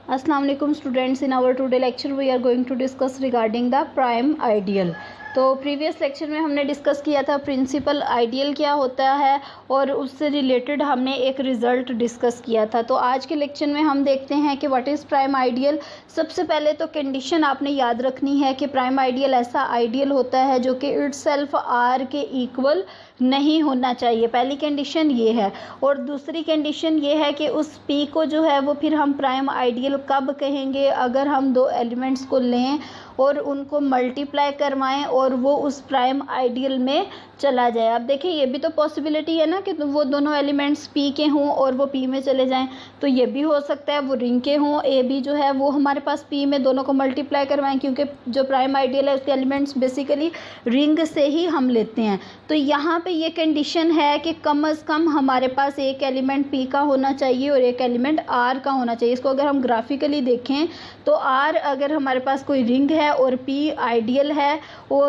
Assalamu alaikum students. In our today lecture we are going to discuss regarding the prime ideal. तो previous lecture में हमने discuss किया था principal ideal क्या होता है और उससे रिलेटेड हमने एक रिज़ल्ट डिस्कस किया था। तो आज के लेक्चर में हम देखते हैं कि व्हाट इज़ प्राइम आइडियल। सबसे पहले तो कंडीशन आपने याद रखनी है कि प्राइम आइडियल ऐसा आइडियल होता है जो कि इटसेल्फ आर के इक्वल नहीं होना चाहिए। पहली कंडीशन ये है। और दूसरी कंडीशन ये है कि उस पी को जो है वो फिर हम प्राइम आइडियल कब कहेंगे, अगर हम दो एलिमेंट्स को लें और उनको मल्टीप्लाई करवाएं और वो उस प्राइम आइडियल में चला जाए। अब देखिए ये भी तो पॉसिबिलिटी है ना कि वो दोनों एलिमेंट्स पी के हों और वो पी में चले जाएं, तो ये भी हो सकता है वो रिंग के हों, ए बी जो है वो हमारे पास पी में दोनों को मल्टीप्लाई करवाएं, क्योंकि जो प्राइम आइडियल है उसके एलिमेंट्स बेसिकली रिंग से ही हम लेते हैं। तो यहाँ पे ये कंडीशन है कि कम अज़ कम हमारे पास एक एलिमेंट पी का होना चाहिए और एक एलिमेंट आर का होना चाहिए। इसको अगर हम ग्राफिकली देखें तो आर अगर हमारे पास कोई रिंग है और पी आइडियल है, और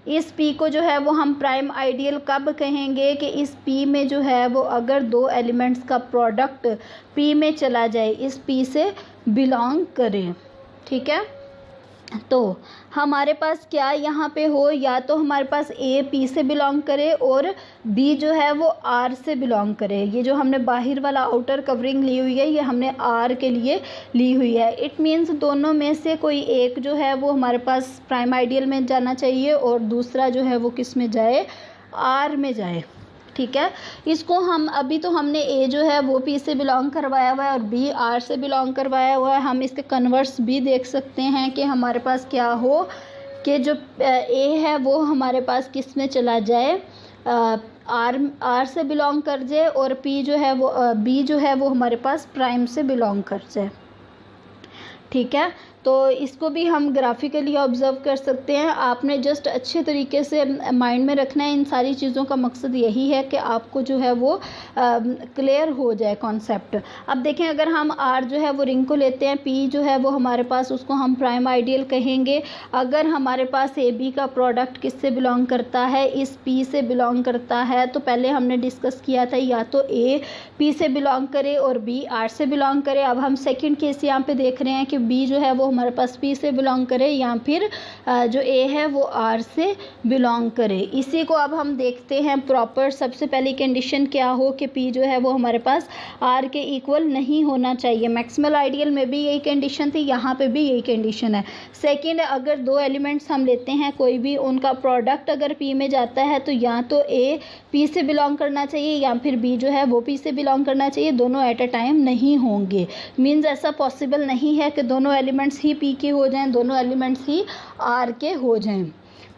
इस पी को जो है वो हम प्राइम आइडियल कब कहेंगे कि इस पी में जो है वो अगर दो एलिमेंट्स का प्रोडक्ट पी में चला जाए, इस पी से बिलोंग करे। ठीक है, तो हमारे पास क्या यहाँ पे हो, या तो हमारे पास ए पी से बिलोंग करे और बी जो है वो आर से बिलोंग करे। ये जो हमने बाहर वाला आउटर कवरिंग ली हुई है ये हमने आर के लिए ली हुई है। इट मीन्स दोनों में से कोई एक जो है वो हमारे पास प्राइम आइडियल में जाना चाहिए और दूसरा जो है वो किस में जाए, आर में जाए। ठीक है, इसको हम अभी तो हमने ए जो है वो पी से बिलोंग करवाया हुआ है और बी आर से बिलोंग करवाया हुआ है। हम इसके कन्वर्स भी देख सकते हैं कि हमारे पास क्या हो कि जो ए है वो हमारे पास किस में चला जाए, आर से बिलोंग कर जाए, और पी जो है वो बी जो है वो हमारे पास प्राइम से बिलोंग कर जाए। ठीक है, तो इसको भी हम ग्राफिकली ऑब्ज़र्व कर सकते हैं। आपने जस्ट अच्छे तरीके से माइंड में रखना है। इन सारी चीज़ों का मकसद यही है कि आपको जो है वो क्लियर हो जाए कॉन्सेप्ट। अब देखें, अगर हम आर जो है वो रिंग को लेते हैं, पी जो है वो हमारे पास उसको हम प्राइम आइडियल कहेंगे। अगर हमारे पास ए बी का प्रोडक्ट किससे बिलोंग करता है, इस पी से बिलोंग करता है, तो पहले हमने डिस्कस किया था या तो ए पी से बिलोंग करे और बी आर से बिलोंग करे। अब हम सेकेंड केस यहाँ पे देख रहे हैं कि बी जो है वो हमारे पास पी से बिलोंग करे या फिर जो ए है वो आर से बिलोंग करे। इसी को अब हम देखते हैं प्रॉपर। सबसे पहली कंडीशन क्या हो कि पी जो है वो हमारे पास आर के इक्वल नहीं होना चाहिए। मैक्सिमल आइडियल में भी यही कंडीशन थी, यहाँ पे भी यही कंडीशन है। सेकंड, अगर दो एलिमेंट्स हम लेते हैं कोई भी, उनका प्रोडक्ट अगर पी में जाता है तो या तो ए पी से बिलोंग करना चाहिए या फिर बी जो है वो पी से बिलोंग करना चाहिए। दोनों एट अ टाइम नहीं होंगे। मीन्स ऐसा पॉसिबल नहीं है कि दोनों एलिमेंट्स ही पी के हो जाएं, दोनों एलिमेंट्स ही आर के हो जाएं।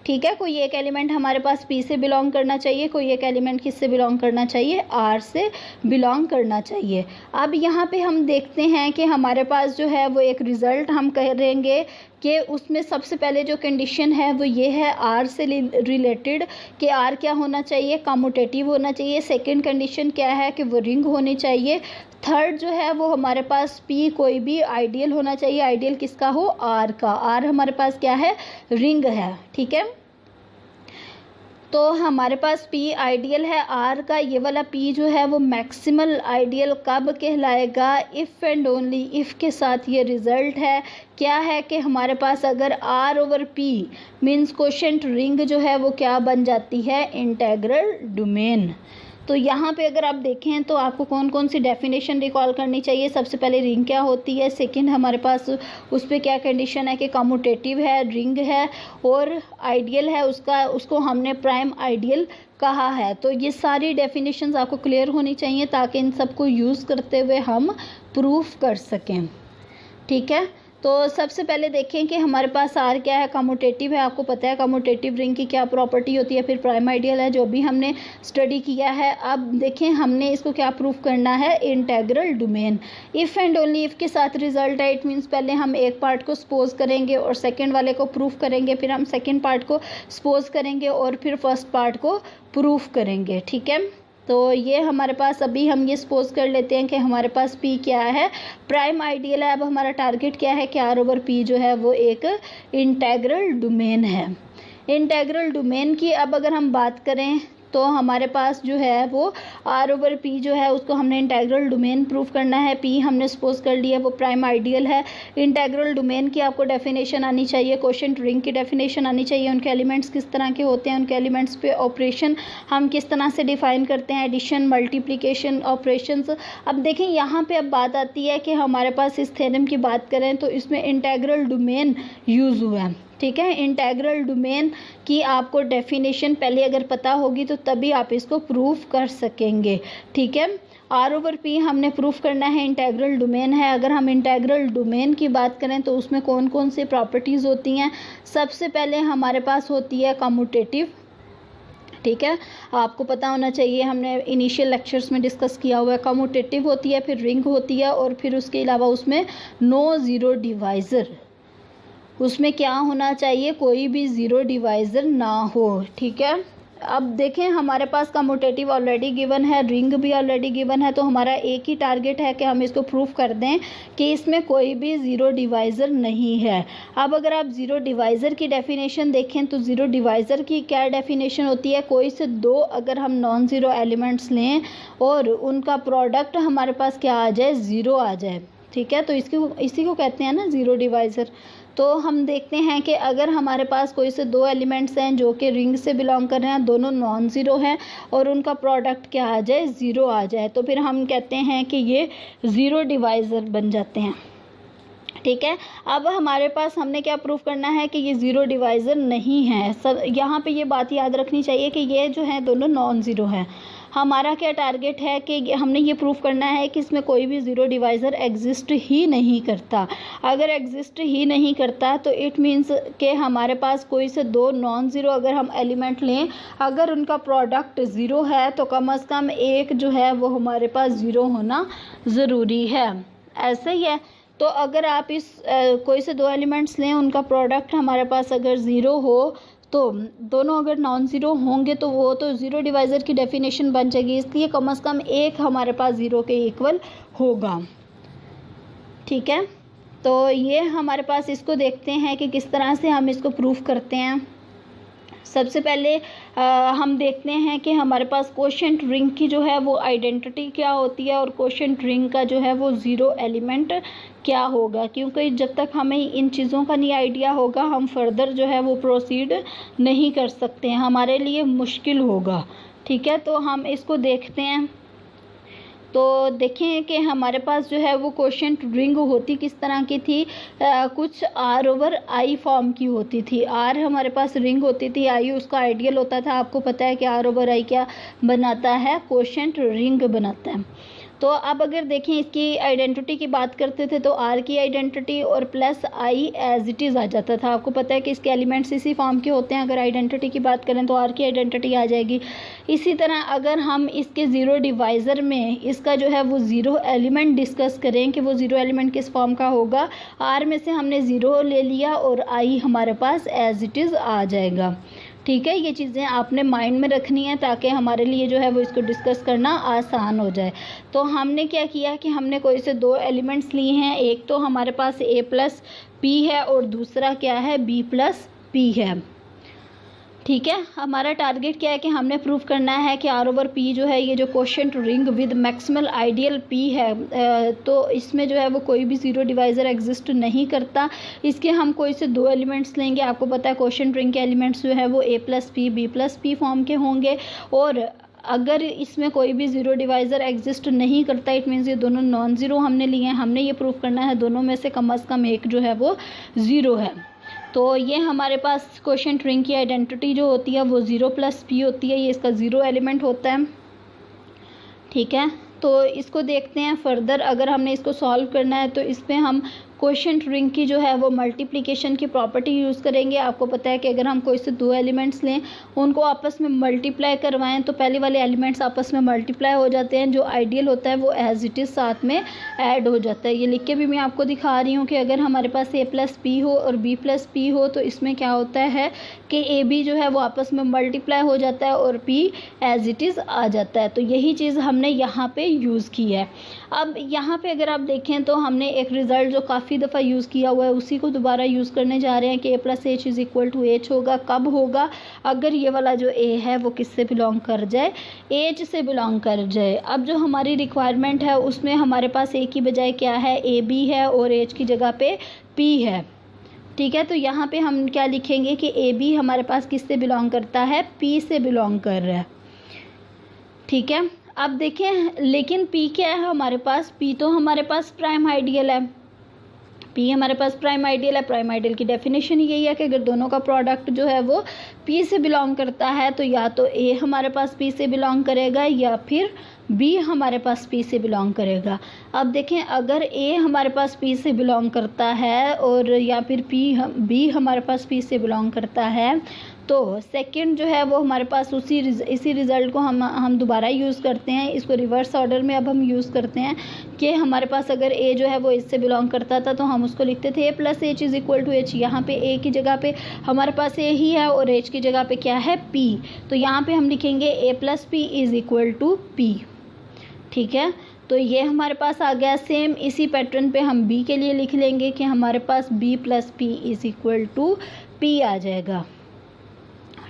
ठीक है, कोई एक एलिमेंट हमारे पास पी से बिलोंग करना चाहिए, कोई एक एलिमेंट किस से बिलोंग करना चाहिए, आर से बिलोंग करना चाहिए। अब यहाँ पे हम देखते हैं कि हमारे पास जो है वो एक रिज़ल्ट हम करेंगे कि उसमें सबसे पहले जो कंडीशन है वो ये है आर से रिलेटेड कि आर क्या होना चाहिए, कम्यूटेटिव होना चाहिए। सेकंड कंडीशन क्या है कि वो रिंग होनी चाहिए। थर्ड जो है वो हमारे पास पी कोई भी आइडियल होना चाहिए। आइडियल किसका हो, आर का। आर हमारे पास क्या है, रिंग है। ठीक है, तो हमारे पास पी आइडियल है आर का। ये वाला पी जो है वो मैक्सिमल आइडियल कब कहलाएगा, इफ़ एंड ओनली इफ़ के साथ ये रिज़ल्ट है। क्या है कि हमारे पास अगर R over P means quotient ring जो है वो क्या बन जाती है, इंटेग्रल डोमेन। तो यहाँ पे अगर आप देखें तो आपको कौन कौन सी डेफिनेशन रिकॉल करनी चाहिए। सबसे पहले रिंग क्या होती है, सेकंड हमारे पास उस पर क्या कंडीशन है कि कम्यूटेटिव है, रिंग है और आइडियल है उसको हमने प्राइम आइडियल कहा है। तो ये सारी डेफिनेशंस आपको क्लियर होनी चाहिए ताकि इन सबको यूज़ करते हुए हम प्रूफ कर सकें। ठीक है, तो सबसे पहले देखें कि हमारे पास आर क्या है, कम्यूटेटिव है। आपको पता है कम्यूटेटिव रिंग की क्या प्रॉपर्टी होती है, फिर प्राइम आइडियल है जो भी हमने स्टडी किया है। अब देखें हमने इसको क्या प्रूफ करना है, integral domain. If and only if के साथ रिजल्ट है। इट मीन्स पहले हम एक पार्ट को सपोज करेंगे और सेकेंड वाले को प्रूफ करेंगे, फिर हम सेकेंड पार्ट को सपोज करेंगे और फिर फर्स्ट पार्ट को प्रूफ करेंगे। ठीक है, तो ये हमारे पास अभी हम ये सपोज कर लेते हैं कि हमारे पास पी क्या है, प्राइम आइडियल है। अब हमारा टारगेट क्या है कि आर ओवर पी जो है वो एक इंटेग्रल डोमेन है। इंटेग्रल डोमेन की अब अगर हम बात करें तो हमारे पास जो है वो R/P जो है उसको हमने इंटेग्रल डोमेन प्रूफ करना है। P हमने सपोज कर लिया वो प्राइम आइडियल है। इंटेग्रल डोमेन की आपको डेफिनेशन आनी चाहिए, क्वोशिएंट रिंग की डेफिनेशन आनी चाहिए, उनके एलिमेंट्स किस तरह के होते हैं, उनके एलिमेंट्स पे ऑपरेशन हम किस तरह से डिफाइन करते हैं, एडिशन, मल्टीप्लिकेशन ऑपरेशंस। अब देखें यहाँ पे अब बात आती है कि हमारे पास इस थ्योरम की बात करें तो इसमें इंटेग्रल डोमेन यूज़ हुआ है। ठीक है, इंटेग्रल डोमेन की आपको डेफिनेशन पहले अगर पता होगी तो तभी आप इसको प्रूफ कर सकेंगे। ठीक है, R/P हमने प्रूफ करना है, इंटेग्रल डोमेन है। अगर हम इंटेग्रल डोमेन की बात करें तो उसमें कौन कौन सी प्रॉपर्टीज़ होती हैं। सबसे पहले हमारे पास होती है कम्यूटेटिव। ठीक है, आपको पता होना चाहिए, हमने इनिशियल लेक्चर्स में डिस्कस किया हुआ है। कम्यूटेटिव होती है, फिर रिंग होती है, और फिर उसके अलावा उसमें नो ज़ीरो डिवाइज़र, उसमें क्या होना चाहिए, कोई भी ज़ीरो डिवाइज़र ना हो। ठीक है, अब देखें हमारे पास कम्यूटेटिव ऑलरेडी गिवन है, रिंग भी ऑलरेडी गिवन है, तो हमारा एक ही टारगेट है कि हम इसको प्रूफ कर दें कि इसमें कोई भी ज़ीरो डिवाइज़र नहीं है। अब अगर आप ज़ीरो डिवाइज़र की डेफिनेशन देखें तो ज़ीरो डिवाइज़र की क्या डेफिनेशन होती है, कोई से दो अगर हम नॉन ज़ीरो एलिमेंट्स लें और उनका प्रोडक्ट हमारे पास क्या आ जाए, ज़ीरो आ जाए। ठीक है, तो इसी को कहते हैं ना ज़ीरो डिवाइज़र। तो हम देखते हैं कि अगर हमारे पास कोई से दो एलिमेंट्स हैं जो कि रिंग से बिलोंग कर रहे हैं, दोनों नॉन ज़ीरो हैं और उनका प्रोडक्ट क्या आ जाए, ज़ीरो आ जाए, तो फिर हम कहते हैं कि ये ज़ीरो डिवाइज़र बन जाते हैं। ठीक है, अब हमारे पास हमने क्या प्रूफ करना है कि ये ज़ीरो डिवाइज़र नहीं है। सब यहाँ पे ये बात याद रखनी चाहिए कि ये जो है दोनों नॉन ज़ीरो हैं। हमारा क्या टारगेट है कि हमने ये प्रूफ करना है कि इसमें कोई भी ज़ीरो डिवाइज़र एग्जिस्ट ही नहीं करता। अगर एग्जिस्ट ही नहीं करता तो इट मीन्स कि हमारे पास कोई से दो नॉन ज़ीरो अगर हम एलिमेंट लें, अगर उनका प्रोडक्ट ज़ीरो है तो कम से कम एक जो है वो हमारे पास ज़ीरो होना ज़रूरी है। ऐसे ही है, तो अगर आप इस कोई से दो एलिमेंट्स लें, उनका प्रोडक्ट हमारे पास अगर ज़ीरो हो तो दोनों अगर नॉन ज़ीरो होंगे तो वो तो ज़ीरो डिवाइज़र की डेफिनेशन बन जाएगी, इसलिए कम से कम एक हमारे पास ज़ीरो के इक्वल होगा। ठीक है, तो ये हमारे पास इसको देखते हैं कि किस तरह से हम इसको प्रूफ करते हैं। सबसे पहले हम देखते हैं कि हमारे पास क्वोशिएंट रिंग की जो है वो आइडेंटिटी क्या होती है और क्वोशिएंट रिंग का जो है वो ज़ीरो एलिमेंट क्या होगा, क्योंकि जब तक हमें इन चीज़ों का नहीं आइडिया होगा हम फर्दर जो है वो प्रोसीड नहीं कर सकते हैं, हमारे लिए मुश्किल होगा। ठीक है, तो हम इसको देखते हैं। तो देखें कि हमारे पास जो है वो क्वोशिएंट रिंग होती किस तरह की थी, कुछ R/I फॉर्म की होती थी। R हमारे पास रिंग होती थी, I उसका आइडियल होता था। आपको पता है कि R/I क्या बनाता है, क्वोशिएंट रिंग बनाता है। तो अब अगर देखें इसकी आइडेंटिटी की बात करते थे तो R की आइडेंटिटी और plus I as it is आ जाता था। आपको पता है कि इसके एलिमेंट्स इसी फॉर्म के होते हैं। अगर आइडेंटिटी की बात करें तो R की आइडेंटिटी आ जाएगी। इसी तरह अगर हम इसके ज़ीरो डिवाइज़र में इसका जो है वो ज़ीरो एलिमेंट डिस्कस करें कि वो ज़ीरो एलिमेंट किस फॉर्म का होगा, R में से हमने ज़ीरो ले लिया और I हमारे पास एज इट इज़ आ जाएगा। ठीक है, ये चीज़ें आपने माइंड में रखनी है ताकि हमारे लिए जो है वो इसको डिस्कस करना आसान हो जाए। तो हमने क्या किया कि हमने कोई से दो एलिमेंट्स लिए हैं, एक तो हमारे पास A+P है और दूसरा क्या है, B+P है। ठीक है, हमारा टारगेट क्या है कि हमने प्रूफ करना है कि R/P जो है ये जो quotient ring with maximal ideal P है, तो इसमें जो है वो कोई भी ज़ीरो डिवाइज़र एग्जिस्ट नहीं करता। इसके हम कोई से दो एलिमेंट्स लेंगे। आपको पता है क्वोशिएंट रिंग के एलिमेंट्स जो है वो A+P B+P फॉर्म के होंगे, और अगर इसमें कोई भी ज़ीरो डिवाइज़र एग्जिस्ट नहीं करता इट मीन्स ये दोनों नॉन ज़ीरो हमने लिए हैं। हमने ये प्रूफ करना है दोनों में से कम एक जो है वो ज़ीरो है। तो ये हमारे पास क्वोशिएंट रिंग की आइडेंटिटी जो होती है वो $0+P होती है, ये इसका ज़ीरो एलिमेंट होता है। ठीक है, तो इसको देखते हैं फर्दर। अगर हमने इसको सॉल्व करना है तो इस पर हम क्वोशिएंट रिंग की जो है वो मल्टीप्लिकेशन की प्रॉपर्टी यूज़ करेंगे। आपको पता है कि अगर हम कोई से दो एलिमेंट्स लें, उनको आपस में मल्टीप्लाई करवाएं तो पहले वाले एलिमेंट्स आपस में मल्टीप्लाई हो जाते हैं, जो आइडियल होता है वो एज इट इज़ साथ में ऐड हो जाता है। ये लिख के भी मैं आपको दिखा रही हूँ कि अगर हमारे पास A+P हो और B+P हो तो इसमें क्या होता है कि AB जो है वो आपस में मल्टीप्लाई हो जाता है और P एज इट इज़ आ जाता है। तो यही चीज़ हमने यहाँ पे यूज़ की है। अब यहाँ पे अगर आप देखें तो हमने एक रिज़ल्ट जो काफ़ी काफ़ी दफ़ा यूज़ किया हुआ है उसी को दोबारा यूज़ करने जा रहे हैं कि a+h is equal to h होगा। कब होगा? अगर ये वाला जो a है वो किससे बिलोंग कर जाए? h से बिलोंग कर जाए। अब जो हमारी रिक्वायरमेंट है उसमें हमारे पास a की बजाय क्या है? ab है और h की जगह पे p है। ठीक है, तो यहाँ पे हम क्या लिखेंगे कि AB हमारे पास किससे बिलोंग करता है? P से बिलोंग कर रहा है। ठीक है, अब देखें लेकिन P क्या है हमारे पास? P तो हमारे पास प्राइम आइडियल है। P हमारे पास प्राइम आइडियल है। प्राइम आइडियल की डेफिनेशन यही है कि अगर दोनों का प्रोडक्ट जो है वो P से बिलोंग करता है तो या तो A हमारे पास P से बिलोंग करेगा या फिर B हमारे पास P से बिलोंग करेगा। अब देखें अगर A हमारे पास P से बिलोंग करता है और या फिर B हमारे पास P से बिलोंग करता है तो सेकंड जो है वो हमारे पास इसी रिज़ल्ट को हम दोबारा यूज़ करते हैं। इसको रिवर्स ऑर्डर में अब हम यूज़ करते हैं कि हमारे पास अगर A जो है वो इससे बिलोंग करता था तो हम उसको लिखते थे a+h is equal to h। यहाँ पे A की जगह पे हमारे पास A ही है और H की जगह पे क्या है? P। तो यहाँ पे हम लिखेंगे a+p is equal to P। ठीक है, तो ये हमारे पास आ गया। सेम इसी पैटर्न पे हम B के लिए लिख लेंगे कि हमारे पास b+p is equal to P आ जाएगा।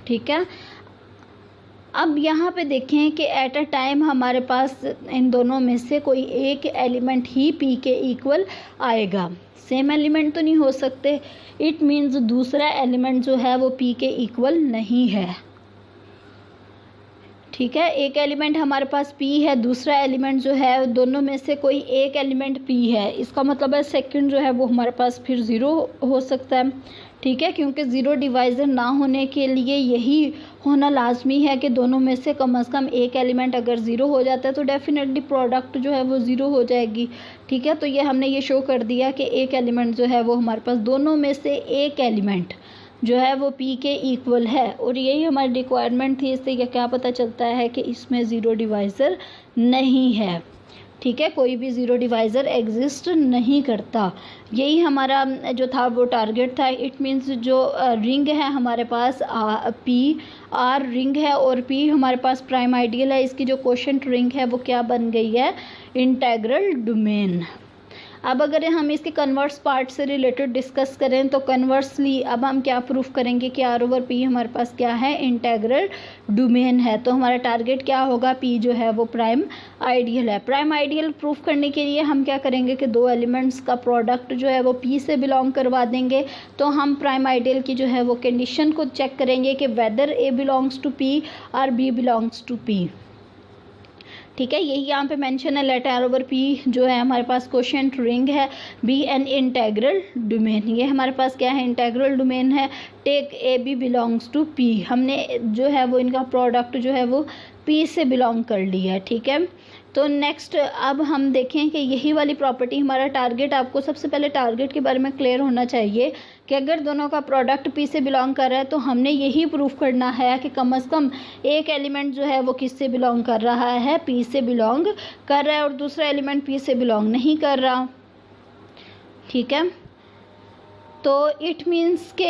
ठीक है, अब यहाँ पे देखें कि एट अ टाइम हमारे पास इन दोनों में से कोई एक एलिमेंट ही P के इक्वल आएगा। सेम एलिमेंट तो नहीं हो सकते। इट मीन्स दूसरा एलिमेंट जो है वो P के इक्वल नहीं है। ठीक है, एक एलिमेंट हमारे पास P है, दूसरा एलिमेंट जो है दोनों में से कोई एक एलिमेंट P है। इसका मतलब है सेकंड जो है वो हमारे पास फिर ज़ीरो हो सकता है। ठीक है, क्योंकि ज़ीरो डिवाइज़र ना होने के लिए यही होना लाजमी है कि दोनों में से कम एक एलिमेंट अगर ज़ीरो हो जाता है तो डेफिनेटली प्रोडक्ट जो है वो ज़ीरो हो जाएगी। ठीक है, तो ये हमने ये शो कर दिया कि एक एलिमेंट जो है वो हमारे पास दोनों में से एक एलिमेंट जो है वो P के इक्वल है और यही हमारी रिक्वायरमेंट थी। इससे क्या पता चलता है कि इसमें ज़ीरो डिवाइज़र नहीं है। ठीक है, कोई भी ज़ीरो डिवाइज़र एग्जिस्ट नहीं करता। यही हमारा जो था वो टारगेट था। इट मीन्स जो रिंग है हमारे पास P R रिंग है और P हमारे पास प्राइम आइडियल है। इसकी जो कोशेंट रिंग है वो क्या बन गई है? Integral domain. अब अगर हम इसके कन्वर्स पार्ट से रिलेटेड डिस्कस करें तो कन्वर्सली अब हम क्या प्रूफ करेंगे कि R/P हमारे पास क्या है? इंटेग्रल डोमेन है। तो हमारा टारगेट क्या होगा? P जो है वो प्राइम आइडियल है। प्राइम आइडियल प्रूफ करने के लिए हम क्या करेंगे कि दो एलिमेंट्स का प्रोडक्ट जो है वो P से बिलोंग करवा देंगे। तो हम प्राइम आइडियल की जो है वो कंडीशन को चेक करेंगे कि whether A belongs to P और B बिलोंग्स टू P। ठीक है, यही यहाँ पे मेंशन है। लेट R/P जो है हमारे पास कोशेंट रिंग है, बी एन इंटेग्रल डोमेन। ये हमारे पास क्या है? इंटेग्रल डोमेन है। Take AB belongs to P। हमने जो है वो इनका प्रोडक्ट जो है वो P से बिलोंग कर लिया है। ठीक है, तो नेक्स्ट अब हम देखें कि यही वाली प्रॉपर्टी हमारा टारगेट, आपको सबसे पहले टारगेट के बारे में क्लियर होना चाहिए कि अगर दोनों का प्रोडक्ट P से बिलोंग कर रहा है तो हमने यही प्रूफ करना है कि कम से कम एक एलिमेंट जो है वो किस से बिलोंग कर रहा है? P से बिलोंग कर रहा है और दूसरा एलिमेंट P से बिलोंग नहीं कर रहा। ठीक है, तो इट मीन्स के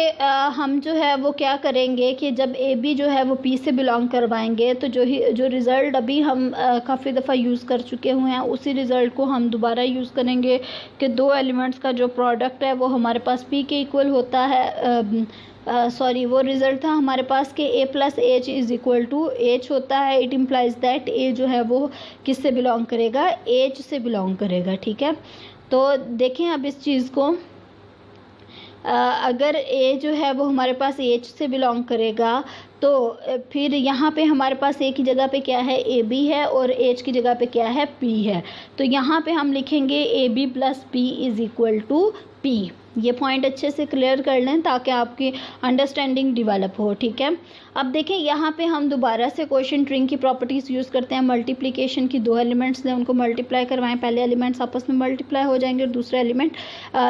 हम जो है वो क्या करेंगे कि जब AB जो है वो P से बिलोंग करवाएंगे तो जो रिज़ल्ट अभी हम काफ़ी दफ़ा यूज़ कर चुके हुए हैं उसी रिज़ल्ट को हम दोबारा यूज़ करेंगे कि दो एलिमेंट्स का जो प्रोडक्ट है वो हमारे पास P के इक्वल होता है। वो रिज़ल्ट था हमारे पास कि A+H is equal to H होता है। इट इम्प्लाइज़ दैट A जो है वो किस से बिलोंग करेगा? H से बिलोंग करेगा। ठीक है, तो देखें अब इस चीज़ को, अगर A जो है वो हमारे पास H से बिलोंग करेगा तो फिर यहाँ पे हमारे पास A की जगह पे क्या है? AB है और H की जगह पे क्या है? P है। तो यहाँ पे हम लिखेंगे AB+P is equal to P। ये पॉइंट अच्छे से क्लियर कर लें ताकि आपकी अंडरस्टैंडिंग डेवलप हो। ठीक है, अब देखें यहाँ पे हम दोबारा से कोशेंट रिंग की प्रॉपर्टीज़ यूज़ करते हैं। मल्टीप्लिकेशन की, दो एलिमेंट्स ने उनको मल्टीप्लाई करवाएं, पहले एलिमेंट्स आपस में मल्टीप्लाई हो जाएंगे और दूसरा एलिमेंट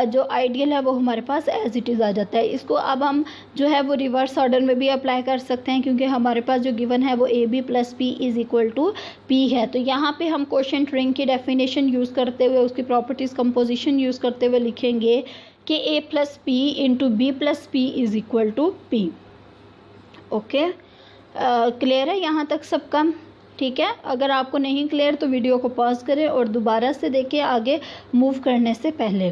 जो आइडियल है वो हमारे पास एज इट इज़ आ जाता है। इसको अब हम जो है वो रिवर्स ऑर्डर में भी अप्लाई कर सकते हैं क्योंकि हमारे पास जो गिवन है वो AB+P is equal to P है। तो यहाँ पर हम कोशेंट रिंग की डेफिनेशन यूज़ करते हुए, उसकी प्रॉपर्टीज़ कंपोजिशन यूज़ करते हुए लिखेंगे कि A+P into B+P is equal to P। Okay, clear है यहाँ तक सबका? ठीक है। अगर आपको नहीं क्लियर तो वीडियो को पॉज करें और दोबारा से देखें आगे मूव करने से पहले,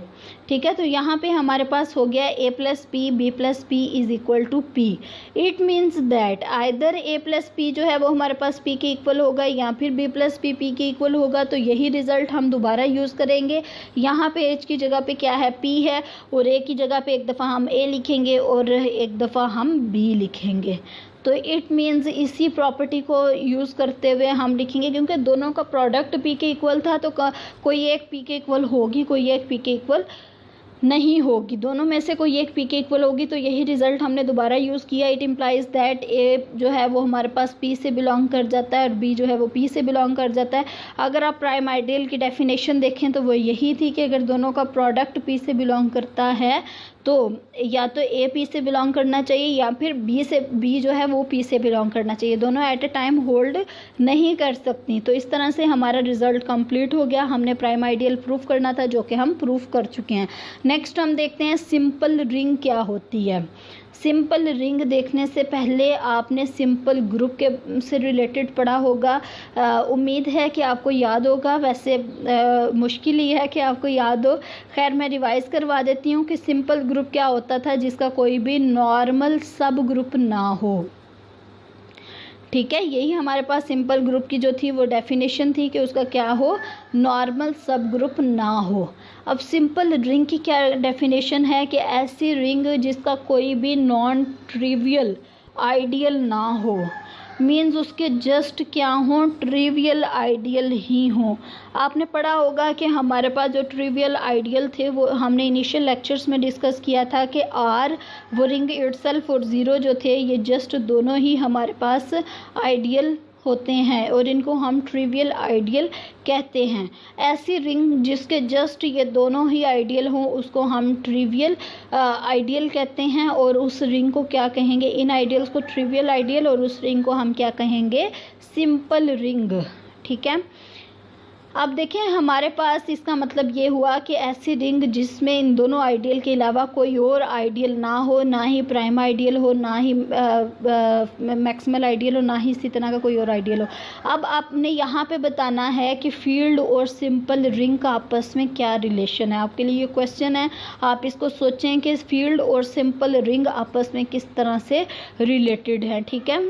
ठीक है। तो यहाँ पे हमारे पास हो गया a plus P B plus P is equal to P. It means that either a plus P जो है वो हमारे पास p के इक्वल होगा या फिर b प्लस पी p के इक्वल होगा। तो यही रिजल्ट हम दोबारा यूज़ करेंगे। यहाँ पे h की जगह पे क्या है, p है, और a की जगह पे एक दफ़ा हम a लिखेंगे और एक दफ़ा हम b लिखेंगे। तो इट मीन्स इसी प्रॉपर्टी को यूज़ करते हुए हम लिखेंगे, क्योंकि दोनों का प्रोडक्ट p के इक्वल था तो कोई एक p के इक्वल होगी, कोई एक p के इक्वल नहीं होगी, दोनों में से कोई एक p के इक्वल होगी। तो यही रिजल्ट हमने दोबारा यूज़ किया। इट इम्प्लाइज दैट a जो है वो हमारे पास p से बिलोंग कर जाता है और b जो है वो p से बिलोंग कर जाता है। अगर आप प्राइम आइडियल की डेफिनेशन देखें तो वो यही थी कि अगर दोनों का प्रोडक्ट p से बिलोंग करता है तो या तो a p से बिलोंग करना चाहिए या फिर b जो है वो p से बिलोंग करना चाहिए। दोनों एट ए टाइम होल्ड नहीं कर सकती। तो इस तरह से हमारा रिजल्ट कंप्लीट हो गया। हमने प्राइम आइडियल प्रूफ करना था जो कि हम प्रूफ कर चुके हैं। नेक्स्ट हम देखते हैं सिंपल रिंग क्या होती है। सिंपल रिंग देखने से पहले आपने सिंपल ग्रुप के से रिलेटेड पढ़ा होगा। उम्मीद है कि आपको याद होगा, वैसे मुश्किल ही है कि आपको याद हो। खैर मैं रिवाइज़ करवा देती हूँ कि सिंपल ग्रुप क्या होता था, जिसका कोई भी नॉर्मल सब ग्रुप ना हो, ठीक है। यही हमारे पास सिंपल ग्रुप की जो थी वो डेफिनेशन थी कि उसका क्या हो, नॉर्मल सब ग्रुप ना हो। अब सिंपल रिंग की क्या डेफिनेशन है कि ऐसी रिंग जिसका कोई भी नॉन ट्रिवियल आइडियल ना हो, मीन्स उसके जस्ट क्या हो, ट्रिवियल आइडियल ही हो। आपने पढ़ा होगा कि हमारे पास जो ट्रिवियल आइडियल थे वो हमने इनिशियल लेक्चर्स में डिस्कस किया था कि आर, वो रिंग इटसेल्फ और ज़ीरो जो थे ये जस्ट दोनों ही हमारे पास आइडियल होते हैं और इनको हम ट्रिवियल आइडियल कहते हैं। ऐसी रिंग जिसके जस्ट ये दोनों ही आइडियल हों उसको हम ट्रिवियल आइडियल कहते हैं। और उस रिंग को क्या कहेंगे, इन आइडियल्स को ट्रिवियल आइडियल, और उस रिंग को हम क्या कहेंगे, सिंपल रिंग, ठीक है। अब देखें हमारे पास इसका मतलब ये हुआ कि ऐसी रिंग जिसमें इन दोनों आइडियल के अलावा कोई और आइडियल ना हो, ना ही प्राइम आइडियल हो, ना ही मैक्सिमल आइडियल हो, ना ही इसी तरह का कोई और आइडियल हो। अब आपने यहाँ पे बताना है कि फील्ड और सिंपल रिंग का आपस में क्या रिलेशन है। आपके लिए ये क्वेश्चन है, आप इसको सोचें कि फील्ड और सिंपल रिंग आपस में किस तरह से रिलेटेड है, ठीक है।